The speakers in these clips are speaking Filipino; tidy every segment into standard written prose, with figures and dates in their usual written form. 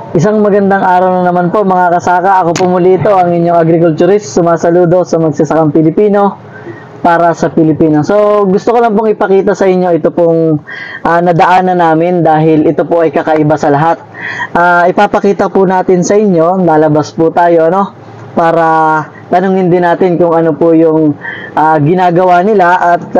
Isang magandang araw na naman po mga kasaka. Ako po muli ito, ang inyong agriculturist, sumasaludo sa magsasakang Pilipino para sa Pilipino. So, gusto ko lang pong ipakita sa inyo ito pong nadaanan namin dahil ito po ay kakaiba sa lahat. Ipapakita po natin sa inyo, lalabas po tayo, no? Para tanungin din natin kung ano po yung ginagawa nila at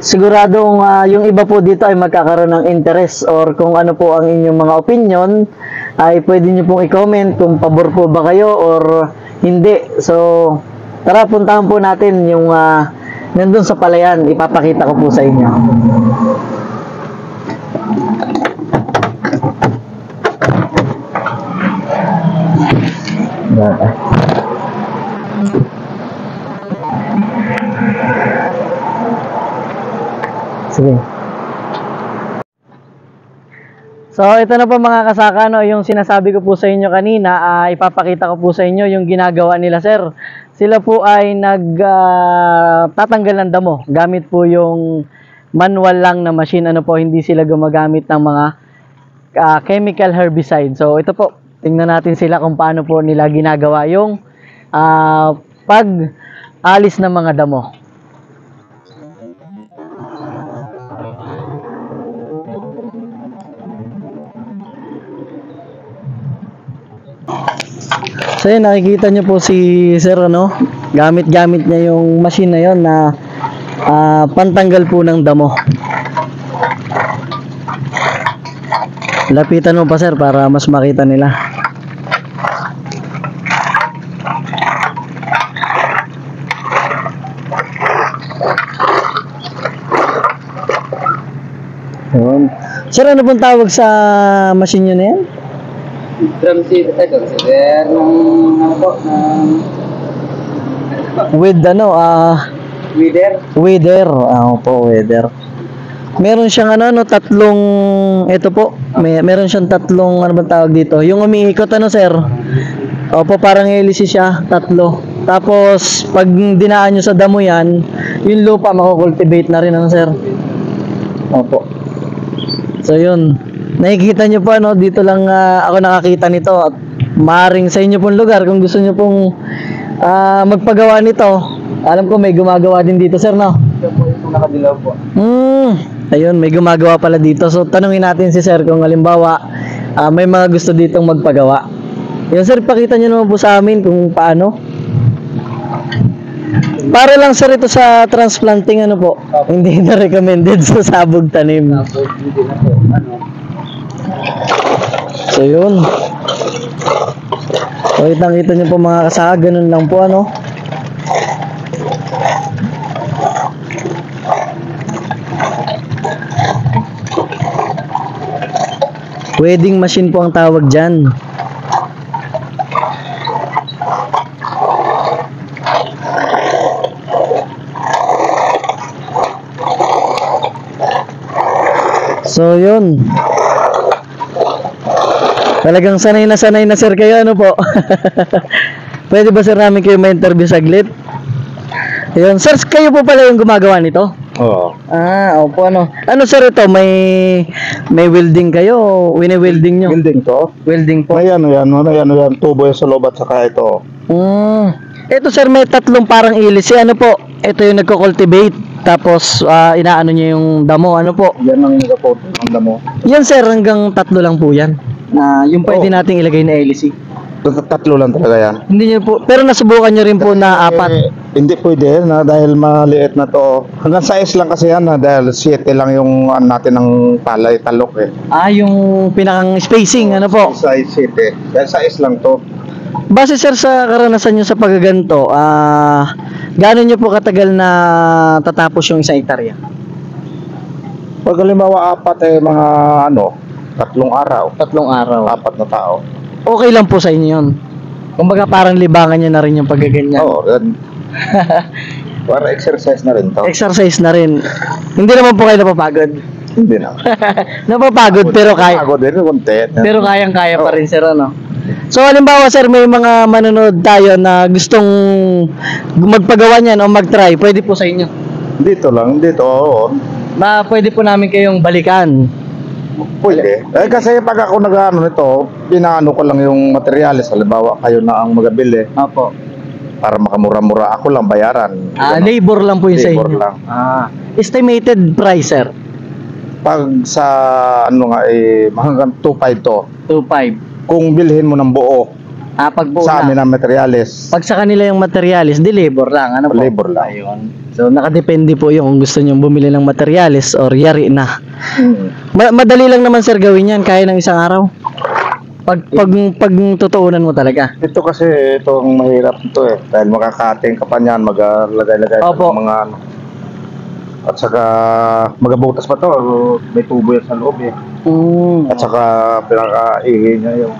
siguradong yung iba po dito ay magkakaroon ng interest or kung ano po ang inyong mga opinion ay pwede nyo pong i-comment kung pabor po ba kayo or hindi. So, tara puntahan po natin yung nandun sa palayan. Ipapakita ko po sa inyo. Sige. So, ito na po mga kasaka, no, yung sinasabi ko po sa inyo kanina, ipapakita ko po sa inyo yung ginagawa nila, sir. Sila po ay tatanggal ng damo. Gamit po yung manual lang na machine, ano po, hindi sila gumagamit ng mga chemical herbicide. So, ito po, tingnan natin sila kung paano po nila ginagawa yung pag-alis ng mga damo. So yun, nakikita nyo po si sir, ano, gamit niya yung machine na yun na pantanggal po ng damo. Lapitan mo pa sir para mas makita nila. Yun. Sir, ano pong tawag sa machine nyo na yan? Drum seed, consider ng ano po, With ano, weather. Weather. Meron siyang tatlong, ito po, meron siyang tatlong, ano bang tawag dito? Yung umiikot, sir? Opo, parang hélice siya, tatlo. Tapos, pag dinaan nyo sa damo yan, yung lupa makukultivate na rin, sir? Opo. So, yun. Nakikita nyo po, dito lang ako nakakita nito. At maaaring sa inyo pong lugar, kung gusto nyo pong magpagawa nito, alam ko may gumagawa din dito, sir, no? Ito po yung nakadilaw po. Ayun, may gumagawa pala dito. So, tanungin natin si sir kung halimbawa may mga gusto ditong magpagawa. Yun, sir, pakita nyo naman po sa amin kung paano. Para lang, sir, ito sa transplanting, ano po? Hindi na recommended sa sabog tanim. Hindi na po, So, yun. So, kitang-kita nyo po mga kasaka, ganun lang po, ano? Weeding machine po ang tawag dyan. So, yun. Talagang sanay na sir kayo, ano po? Pwede ba sir namin kayo ma-interview saglit? Ayun, sir, kayo po pala yung gumagawa nito? Oo. Opo, ano. Ano sir ito? May welding kayo? Wini-welding nyo? Building to. Welding po. May ano yan, tubo yan sa loob at saka ito. Ito sir, may tatlong parang hélice. Ano po? Ito yung nagko-cultivate. Tapos, inaano nyo yung damo. Ano po? Yan ang nagapoto ng damo. Yan sir, hanggang tatlo lang po yan. Yung pwede nating ilagay na hélice. Tatlo lang talaga yan. Hindi nyo po, pero nasubukan nyo rin po na apat. Hindi pwede na dahil maliit na to. Hanggang size lang kasi yan na dahil 7 lang yung natin ng palay, talok eh. Yung pinakang spacing, ano po? Size 7. Dahil size lang to. Base sir sa karanasan nyo sa paggaganto, gano'n nyo po katagal na tatapos yung isang hektarya? Pag halimbawa mga 3 araw. 3 araw. 4 na tao. Okay lang po sa inyo yun. Kumbaga parang libangan nyo na rin yung paggaganyan. Oo, yan. Para exercise na rin to. Exercise na rin. Hindi naman po kayo napapagod. Hindi na. Napapagod pero kaya. Pagod din, konti. Pero kayang-kaya pa rin sir, ano? So halimbawa sir, may mga manonood tayo na gustong magpagawa niyan o mag-try, pwede po sa inyo. Dito lang, dito, oo. Pwede po namin kayong balikan. Pwede. Kasi pag ako nag-ano nito, pinaano ko lang yung materyales. Halimbawa, kayo na ang magabili Opo. para makamura-mura. Ako lang bayaran. Labor lang po yun sa Labor inyo. lang. Estimated price, sir? Pag sa ano nga hanggang 2.5 to. 2.5. Kung bilhin mo ng buo Pag buo sa amin na. ang materyales, Pag sa kanila yung materialis, di labor lang. Ano po? labor lang. Ayun. So, nakadepende po yung kung gusto nyo bumili ng materialis or yari na. Madali lang naman, sir, gawin yan kaya ng isang araw. Pag tutuunan mo talaga. Ito kasi ito ang mahirap ito dahil makakating ka pa niyan, maglagay-lagay ka Opo. ng mga ano. At saka magabutas pa to, may tubo yan sa loob At saka pinaka-ihi niya yung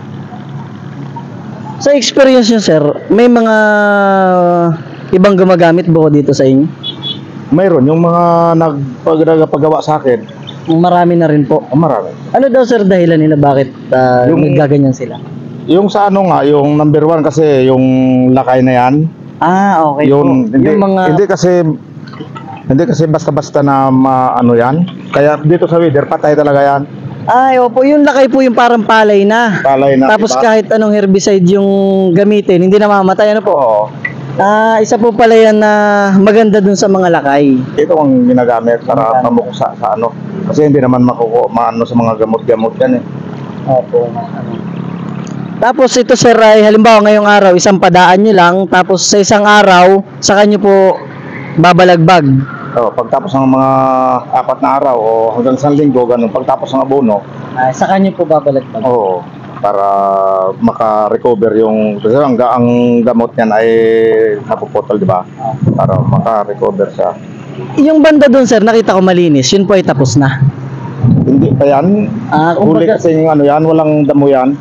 Sa experience nyo, sir, may mga ibang gumagamit bukod dito sa inyo? mayroon yung mga nagpagawa sa akin. Marami na rin po. Marami. Ano daw, sir, dahilan nila bakit naggaganyan sila? Yung sa ano nga, yung number 1 kasi yung lakay na yan. Okay Yung po. Yung mga... hindi kasi basta-basta na ano yan. Kaya dito sa weather patay talaga yan. Opo, yung lakay po yung parang palay na. Palay na. Tapos diba? kahit anong herbicide yung gamitin, hindi namamatay. Ano po? Oo. Isa po pala yan na maganda dun sa mga lakay. Ito ang ginagamit para pamuksa sa ano. Kasi hindi naman maano sa mga gamot-gamot yan Opo. Tapos ito, sir, ay halimbawa ngayong araw, isang padaan nyo lang. Tapos sa isang araw, sa kanyo po babalagbag. Pagtapos ng mga 4 na araw o hanggang 1 linggo, ganun. Pagtapos ng abono, Sa kanyo po babalagbag. oo, para maka-recover yung kasi ang gamot niyan ay napuputol, di ba? Para maka-recover siya. Yung banda dun, sir, nakita ko malinis. Yun po ay tapos na. Hindi pa yan. Huli Kumbaga, kasi yung ano yan, walang damo yan.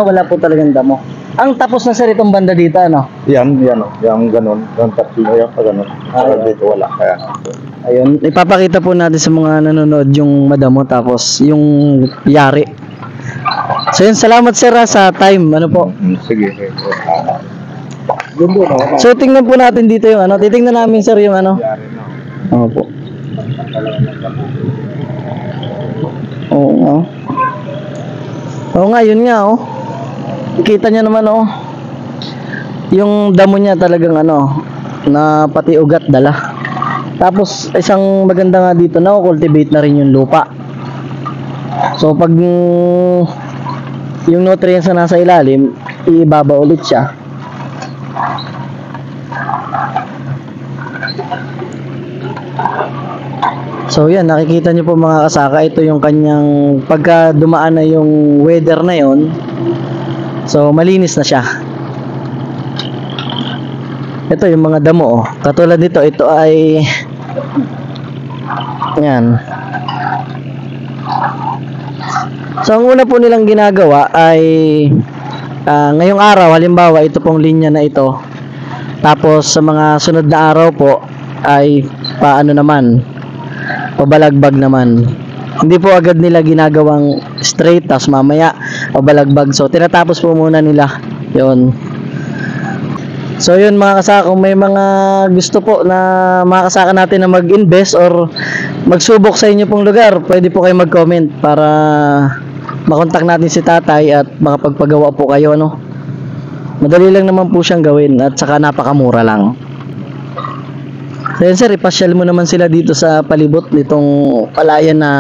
wala po talagang damo. Ang tapos na, sir, itong banda dito, ano? Yan, yung ganun. Yung tatlo, yan pa ganun. Para dito wala. Kaya, Ayun, ipapakita po natin sa mga nanonood yung madamo tapos yung yari. So yun, salamat, sir, sa time. Ano po? sige. So tingnan po natin dito yung ano. Titingnan namin, sir, yung ano. Opo. Oo nga. Oo nga, yun nga, oh. Kita niya naman, oh. Yung damo niya talagang ano, na pati ugat dala. Tapos isang maganda nga dito na cultivate na rin yung lupa. So pag yung nutrients na nasa ilalim, iibaba ulit siya. So yan, nakikita niyo po mga kasaka, ito yung kanyang pagka dumaan na yung weather na yon. So malinis na siya. Ito yung mga damo, oh. Katulad nito, ito ay yan. So ang una po nilang ginagawa ay ngayong araw, halimbawa ito pong linya na ito. Tapos sa mga sunod na araw po ay paano naman, pabalagbag naman. Hindi po agad nila ginagawang straight, tapos mamaya pabalagbag. So tinatapos po muna nila yon. So yun mga kasaka, kung may mga gusto po na mga kasaka natin na mag-invest or magsubok sa inyo pong lugar, pwede po kayo mag-comment para makontak natin si tatay at makapagpagawa po kayo, ano. Madali lang naman po siyang gawin at saka napakamura lang. So yun, sir, ipasyal mo naman sila dito sa palibot nitong palayan na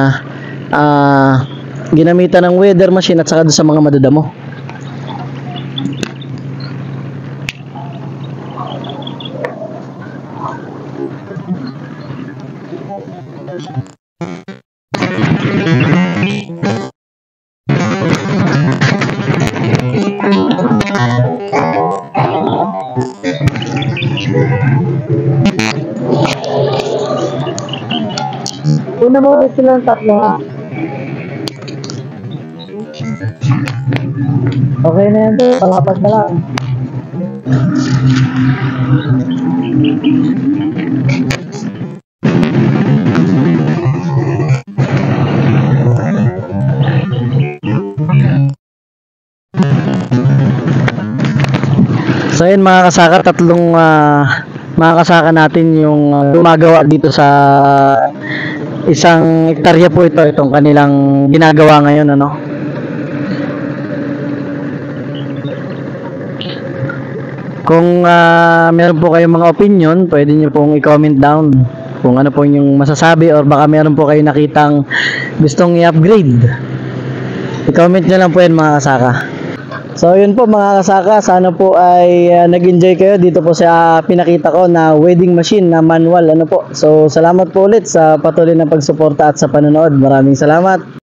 ginamitan ng weather machine at saka doon sa mga madadamo. Una mo ulit silang tatlo, ha? Okay na yan, palapas na lang. So yun mga kasaka, tatlong mga kasaka natin yung gumagawa dito sa isang hektarya po itong kanilang ginagawa ngayon, ano. Kung meron po kayong mga opinion, pwede niyo pong i-comment down kung ano po yung masasabi, or baka meron po kayo nakitang gustong i-upgrade. I-comment nyo lang po yan, mga kasaka. So yun po, mga kasaka, sana po ay nag-enjoy kayo dito po sa pinakita ko na wedding machine na manual, ano po. So salamat po ulit sa patuloy na pagsuporta at sa panonood. Maraming salamat.